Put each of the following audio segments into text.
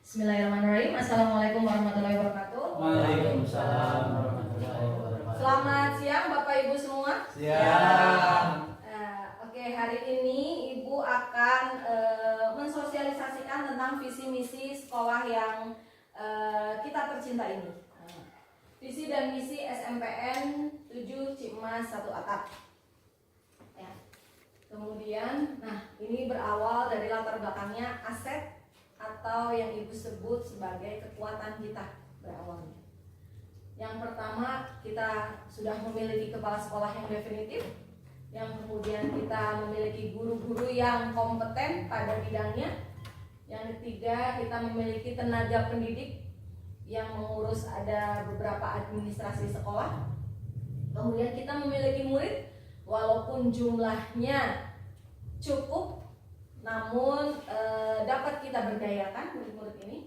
Bismillahirrahmanirrahim. Assalamualaikum warahmatullahi wabarakatuh. Waalaikumsalam warahmatullahi wabarakatuh. Selamat siang Bapak Ibu semua. Siang. Oke, hari ini Ibu akan mensosialisasikan tentang visi misi sekolah yang kita tercinta ini. Visi dan misi SMPN 7 Cimas 1 Atap. Ya. Kemudian, ini berawal dari latar belakangnya aset atau yang Ibu sebut sebagai kekuatan kita berawalnya. Yang pertama, kita sudah memiliki kepala sekolah yang definitif. Yang kemudian kita memiliki guru-guru yang kompeten pada bidangnya. Yang ketiga, kita memiliki tenaga pendidik yang mengurus ada beberapa administrasi sekolah. Kemudian kita memiliki murid, walaupun jumlahnya cukup, namun dapat kita berdayakan murid-murid ini.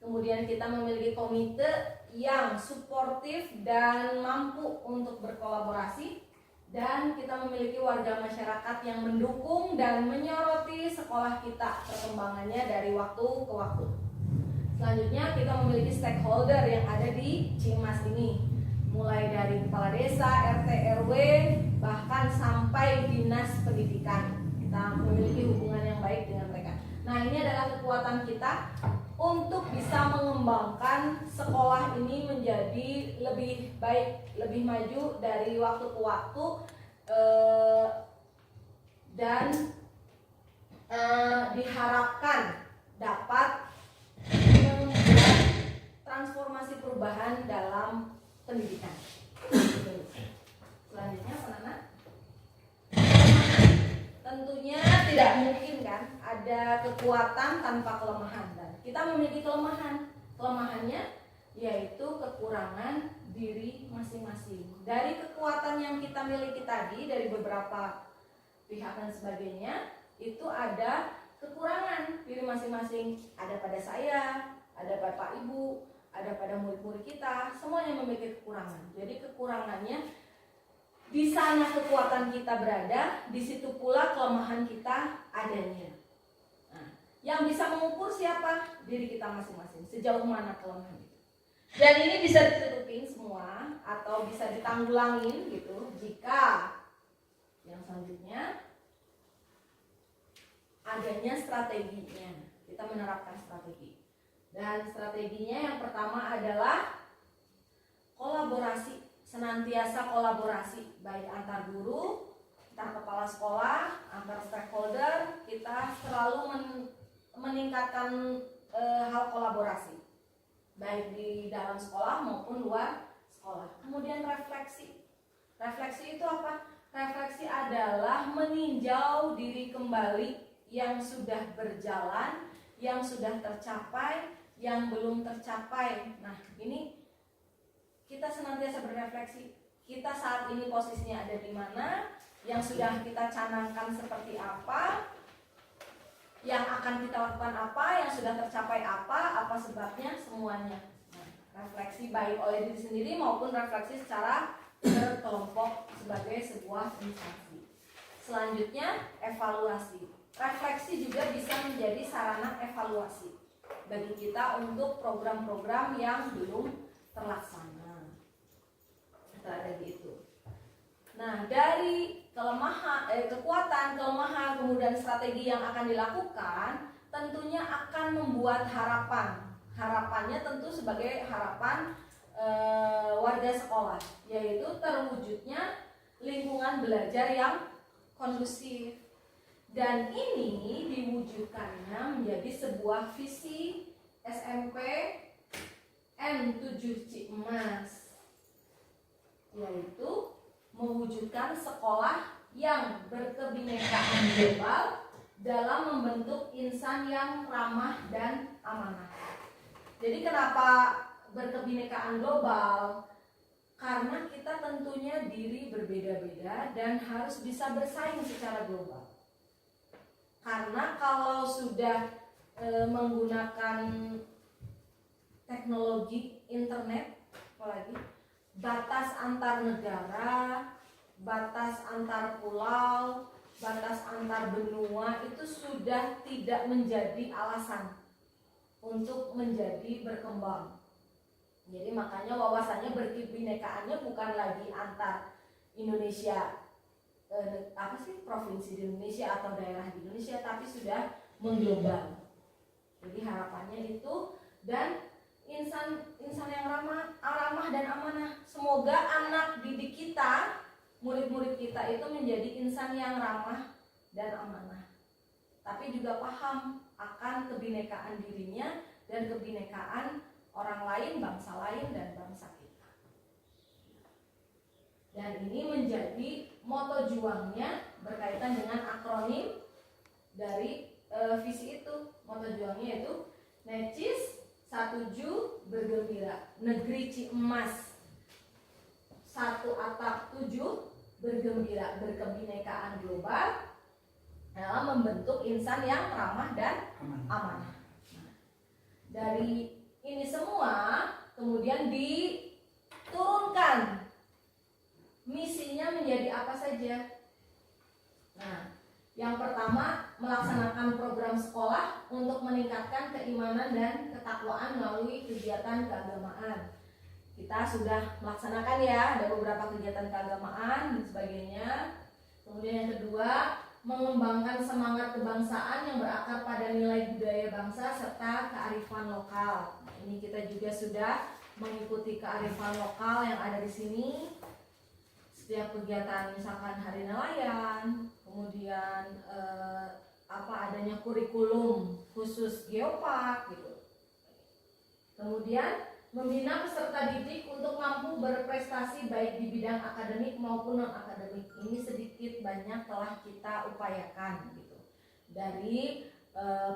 Kemudian kita memiliki komite yang suportif dan mampu untuk berkolaborasi. Dan kita memiliki warga masyarakat yang mendukung dan menyoroti sekolah kita perkembangannya dari waktu ke waktu. Selanjutnya kita memiliki stakeholder yang ada di Cimas ini, mulai dari kepala desa, RT, RW, bahkan sampai dinas pendidikan. Kita memiliki hubungan yang baik dengan mereka. Nah, ini adalah kekuatan kita untuk bisa mengembangkan sekolah ini menjadi lebih baik, lebih maju dari waktu ke waktu, dan diharapkan dapat membuat transformasi perubahan dalam pendidikan. Selanjutnya, apa Nana? Tentunya tidak mungkin kan ada kekuatan tanpa kelemahan, dan kita memiliki kelemahan. Kelemahannya yaitu kekurangan diri masing-masing. Dari kekuatan yang kita miliki tadi dari beberapa pihak dan sebagainya, itu ada kekurangan diri masing-masing. Ada pada saya, ada Bapak Ibu, ada pada murid-murid kita, semuanya memiliki kekurangan. Jadi kekurangannya, di sana kekuatan kita berada, di situ pula kelemahan kita adanya. Nah, yang bisa mengukur siapa? Diri kita masing-masing. Sejauh mana kelemahan itu. Dan ini bisa ditutupin semua atau bisa ditanggulangin gitu jika yang selanjutnya adanya strateginya. Kita menerapkan strategi. Dan strateginya yang pertama adalah kolaborasi. Senantiasa kolaborasi, baik antar guru, antar kepala sekolah, antar stakeholder. Kita selalu meningkatkan hal kolaborasi, baik di dalam sekolah maupun luar sekolah. Kemudian refleksi. Refleksi itu apa? Refleksi adalah meninjau diri kembali yang sudah berjalan, yang sudah tercapai, yang belum tercapai. Nah, ini kita senantiasa berefleksi. Kita saat ini posisinya ada di mana, yang sudah kita canangkan seperti apa, yang akan kita lakukan apa, yang sudah tercapai apa sebabnya, semuanya. Nah, refleksi baik oleh diri sendiri maupun refleksi secara berkelompok sebagai sebuah instansi. Selanjutnya, evaluasi. Refleksi juga bisa menjadi sarana evaluasi bagi kita untuk program-program yang belum terlaksana. Strategi itu. Nah, dari kekuatan, kelemahan, kemudian strategi yang akan dilakukan, tentunya akan membuat harapan. Harapannya tentu sebagai harapan warga sekolah, yaitu terwujudnya lingkungan belajar yang kondusif. Dan ini diwujudkannya menjadi sebuah visi SMP N7 Cimas, yaitu mewujudkan sekolah yang berkebinekaan global dalam membentuk insan yang ramah dan amanah. Jadi kenapa berkebinekaan global? Karena kita tentunya diri berbeda-beda dan harus bisa bersaing secara global. Karena kalau sudah menggunakan teknologi internet, apalagi batas antar negara, batas antar pulau, batas antar benua itu sudah tidak menjadi alasan untuk menjadi berkembang. Jadi makanya wawasannya berkebinekaannya bukan lagi antar Indonesia provinsi di Indonesia atau daerah di Indonesia, tapi sudah mengglobal. Jadi harapannya itu, dan insan yang ramah dan amanah. Semoga anak didik kita, murid-murid kita itu menjadi insan yang ramah dan amanah, tapi juga paham akan kebinekaan dirinya dan kebinekaan orang lain, bangsa lain, dan bangsa kita. Dan ini menjadi moto juangnya berkaitan dengan akronim dari visi itu. Moto juangnya itu Necis 17 bergembira, negeri Ciemas 1 atap 7 bergembira, berkebinekaan global dalam membentuk insan yang ramah dan amanah. Nah, dari ini semua kemudian diturunkan misinya menjadi apa saja. Nah, yang pertama, melaksanakan program sekolah untuk meningkatkan keimanan dan ketakwaan melalui kegiatan keagamaan. Kita sudah melaksanakan ya, ada beberapa kegiatan keagamaan dan sebagainya. Kemudian yang kedua, mengembangkan semangat kebangsaan yang berakar pada nilai budaya bangsa serta kearifan lokal. Nah, ini kita juga sudah mengikuti kearifan lokal yang ada di sini. Setiap kegiatan misalkan hari nelayan, kemudian adanya kurikulum khusus geopark gitu. Kemudian membina peserta didik untuk mampu berprestasi baik di bidang akademik maupun non akademik. Ini sedikit banyak telah kita upayakan gitu. Dari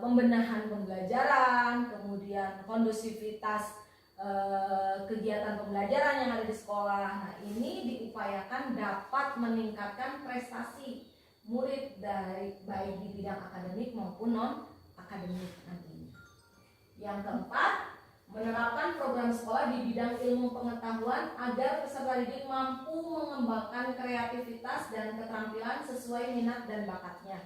pembenahan pembelajaran, kemudian kondusivitas kegiatan pembelajaran yang ada di sekolah. Nah, ini diupayakan dapat meningkatkan prestasi murid dari baik di bidang akademik maupun non akademik nantinya. Yang keempat, menerapkan program sekolah di bidang ilmu pengetahuan agar peserta didik mampu mengembangkan kreativitas dan keterampilan sesuai minat dan bakatnya.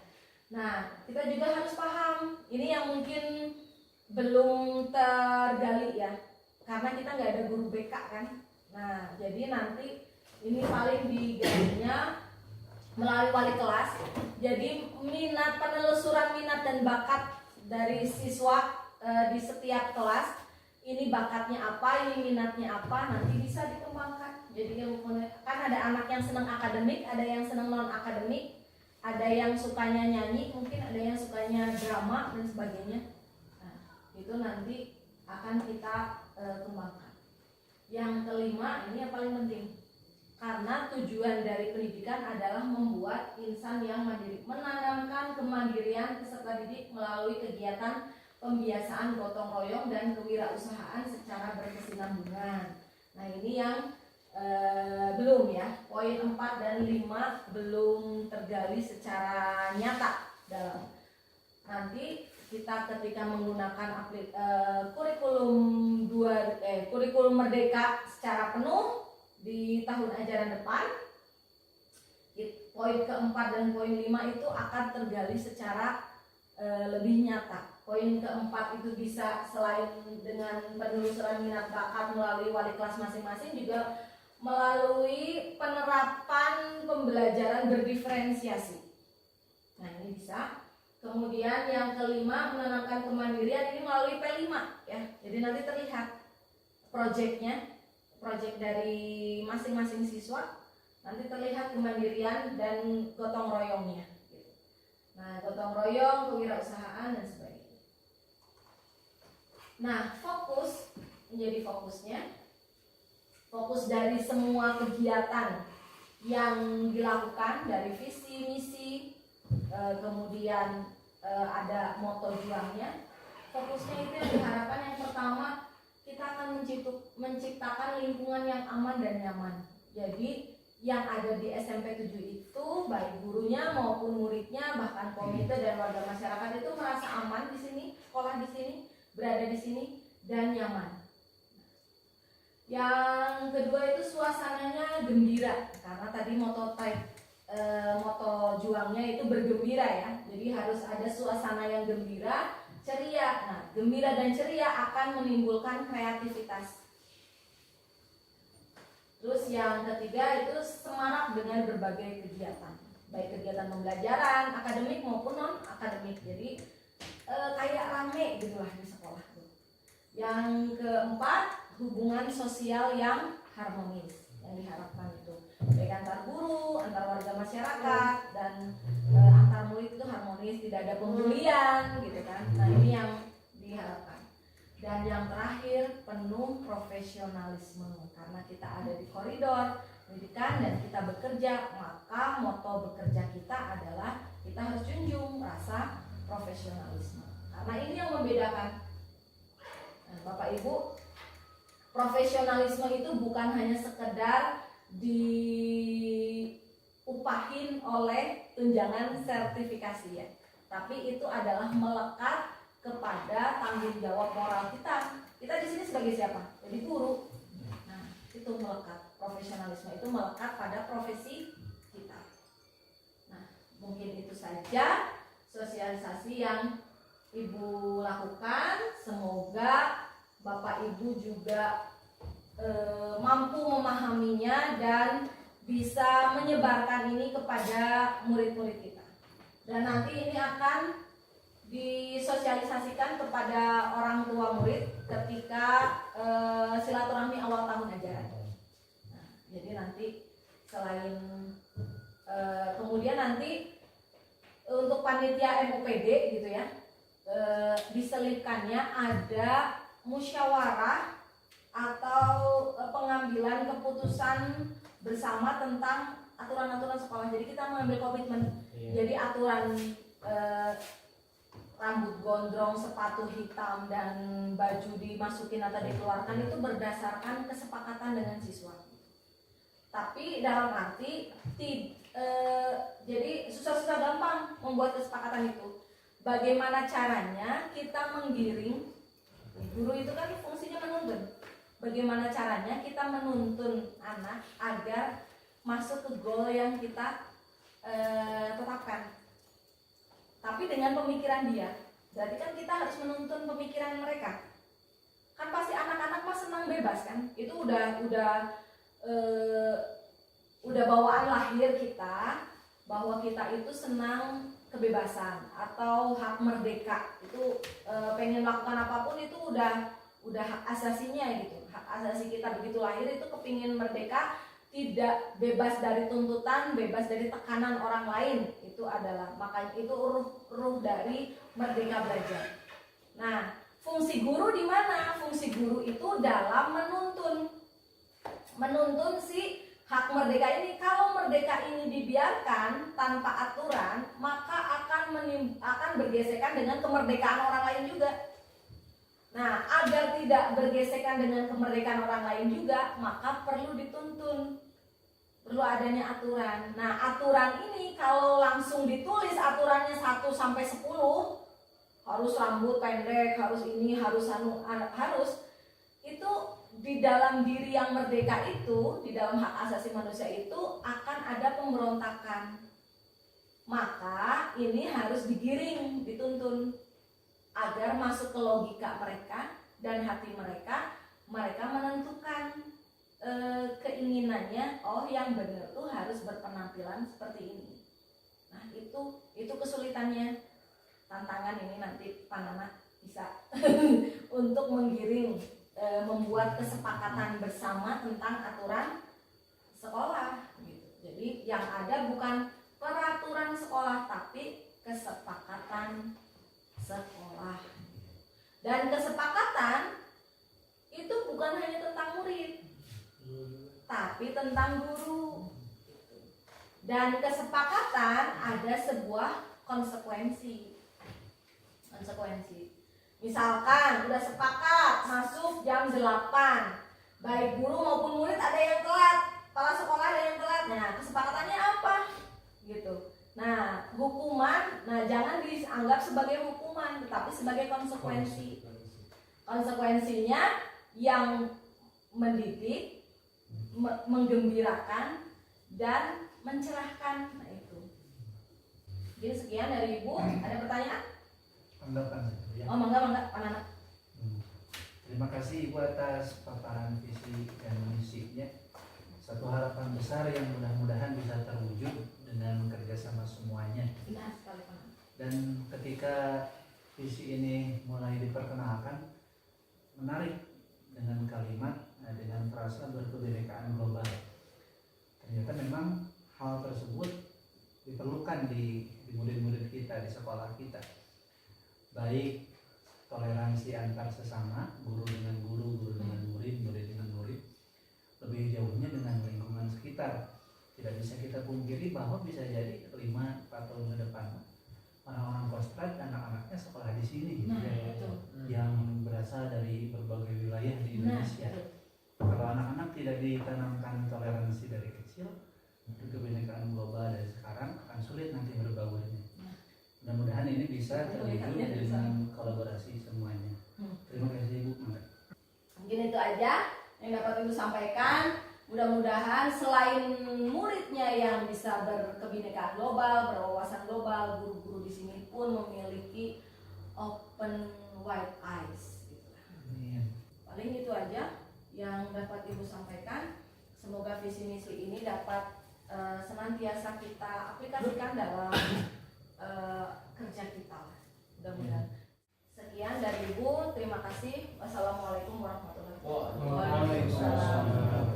Nah, kita juga harus paham, ini yang mungkin belum tergali ya, karena kita nggak ada guru BK kan. Nah, jadi nanti ini paling digalinya melalui wali kelas. Jadi penelusuran minat dan bakat dari siswa di setiap kelas, ini bakatnya apa, ini minatnya apa, nanti bisa dikembangkan. Jadi kan ada anak yang senang akademik, ada yang senang non akademik, ada yang sukanya nyanyi, mungkin ada yang sukanya drama dan sebagainya. Nah, itu nanti akan kita kembangkan. Yang kelima, ini yang paling penting, karena tujuan dari pendidikan adalah membuat insan yang mandiri, menanamkan kemandirian peserta didik melalui kegiatan pembiasaan gotong royong dan kewirausahaan secara berkesinambungan. Nah, ini yang belum ya, poin 4 dan 5 belum tergali secara nyata dalam. Nanti kita ketika menggunakan kurikulum Merdeka secara penuh di tahun ajaran depan, poin keempat dan poin 5 itu akan tergali secara lebih nyata. Poin keempat itu bisa selain dengan penelusuran minat bakat melalui wali kelas masing-masing, juga melalui penerapan pembelajaran berdiferensiasi. Nah, ini bisa. Kemudian yang kelima, menanamkan kemandirian, ini melalui P5 ya. Jadi nanti terlihat project dari masing-masing siswa, nanti terlihat kemandirian dan gotong royongnya. Nah, gotong royong, kewirausahaan dan sebagainya. Nah, fokus dari semua kegiatan yang dilakukan, dari visi, misi, kemudian ada moto juangnya. Fokusnya itu yang diharapkan, yang pertama, kita akan menciptakan lingkungan yang aman dan nyaman. Jadi yang ada di SMP 7 itu, baik gurunya maupun muridnya, bahkan komite dan warga masyarakat itu merasa aman di sini, sekolah di sini, berada di sini dan nyaman. Yang kedua itu suasananya gembira, karena tadi moto juangnya itu bergembira ya. Jadi harus ada suasana yang gembira, ceria. Nah, gembira dan ceria akan menimbulkan kreativitas. Terus yang ketiga itu semarak dengan berbagai kegiatan, baik kegiatan pembelajaran, akademik maupun non akademik. Jadi kayak rame gitulah di sekolah tuh. Yang keempat, hubungan sosial yang harmonis yang diharapkan itu baik antar guru, antar warga masyarakat, dan antar murid itu harmonis, tidak ada pembulian gitu kan. Nah ini yang diharapkan. Dan yang terakhir, penuh profesionalisme, karena kita ada di koridor pendidikan dan kita bekerja, maka moto bekerja kita adalah kita harus junjung rasa profesionalisme, karena ini yang membedakan. Nah, Bapak Ibu, profesionalisme itu bukan hanya sekedar diupahin oleh tunjangan sertifikasi ya, tapi itu adalah melekat kepada tanggung jawab moral kita. Kita di sini sebagai siapa? Jadi guru. Nah, itu melekat. Profesionalisme itu melekat pada profesi kita. Nah, mungkin itu saja sosialisasi yang Ibu lakukan. Semoga Bapak Ibu juga mampu memahaminya dan bisa menyebarkan ini kepada murid-murid kita. Dan nanti ini akan disosialisasikan kepada orang tua murid ketika silaturahmi awal tahun ajaran. Nah, jadi nanti selain kemudian nanti untuk panitia MUPD gitu ya, diselipkannya ada musyawarah atau pengambilan keputusan bersama tentang aturan-aturan sekolah. Jadi kita mengambil komitmen. Jadi aturan rambut gondrong, sepatu hitam, dan baju dimasukin atau dikeluarkan itu berdasarkan kesepakatan dengan siswa. Tapi dalam arti jadi susah-susah gampang membuat kesepakatan itu. Bagaimana caranya kita menggiring, guru itu kan fungsinya menuntun. Bagaimana caranya kita menuntun anak agar masuk ke goal yang kita tetapkan. Tapi dengan pemikiran dia. Berarti kan kita harus menuntun pemikiran mereka. Kan pasti anak-anak mah senang bebas kan. Itu udah bawaan lahir kita, bahwa kita itu senang kebebasan atau hak merdeka. Itu pengen melakukan apapun itu udah hak asasinya gitu. Hak asasi kita begitu lahir itu kepingin merdeka, tidak bebas dari tuntutan, bebas dari tekanan orang lain. Itu adalah, makanya itu ruh dari merdeka belajar. Nah, fungsi guru di mana? Fungsi guru itu dalam menuntun si hak merdeka ini. Kalau merdeka ini dibiarkan tanpa aturan, maka akan bergesekan dengan kemerdekaan orang lain juga. Nah, agar tidak bergesekan dengan kemerdekaan orang lain juga, maka perlu dituntun, perlu adanya aturan. Nah, aturan ini kalau langsung ditulis aturannya 1 sampai 10, harus rambut pendek, harus ini, harus itu di dalam diri yang merdeka itu, di dalam hak asasi manusia itu akan ada pemberontakan. Maka ini harus digiring, dituntun agar masuk ke logika mereka dan hati mereka menentukan keinginannya. Oh, yang benar tuh harus berpenampilan seperti ini. Nah, itu kesulitannya. Tantangan ini nanti Pak Nana bisa untuk menggiring, membuat kesepakatan bersama tentang aturan sekolah gitu. Jadi yang ada bukan peraturan sekolah tapi kesepakatan sekolah. Dan kesepakatan itu bukan hanya tentang murid, tapi tentang guru. Dan kesepakatan ada sebuah konsekuensi. Misalkan udah sepakat masuk jam 8, baik guru maupun murid ada yang telat, kepala sekolah ada yang telat. Nah, kesepakatannya apa? Gitu. Nah, hukuman, jangan dianggap sebagai hukuman, tetapi sebagai konsekuensi. Konsekuensinya yang mendidik, menggembirakan, dan mencerahkan. Nah, itu. Jadi sekian dari Ibu. Ada pertanyaan? Anggapan. Oh, mangga, Pak Nana. kasih Ibu atas paparan visi dan misinya. Satu harapan besar yang mudah-mudahan bisa terwujud dengan kerjasama semuanya. Benar sekali Pak. Dan ketika visi ini mulai diperkenalkan, menarik dengan kalimat dengan frasa berkebinekaan global. Ternyata memang hal tersebut diperlukan di murid-murid kita, di sekolah kita. Baik toleransi antar sesama, guru dengan guru, guru dengan murid, murid dengan murid. Lebih jauhnya dengan lingkungan sekitar. Tidak bisa kita pungkiri bahwa bisa jadi 5-4 tahun ke depan orang-orang Kostrad, anak-anaknya sekolah di sini gitu Nah, ya, betul. yang berasal dari berbagai wilayah di Indonesia. Kalau anak-anak tidak ditanamkan toleransi dari kecil, kebinekaan global dari sekarang akan sulit nanti berbaurnya. Mudah-mudahan ini bisa terwujud dengan kolaborasi semuanya. Terima kasih Ibu. Mungkin itu aja yang dapat Ibu sampaikan. Mudah-mudahan selain muridnya yang bisa berkebinekaan global, berwawasan global, guru-guru di sini pun memiliki open wide eyes. Gitu. Paling itu aja yang dapat Ibu sampaikan. Semoga visi misi ini dapat senantiasa kita aplikasikan dalam kerja kita. Mudah-mudahan. Sekian dari Ibu. Terima kasih. Wassalamualaikum warahmatullahi wabarakatuh. Waalaikumsalam.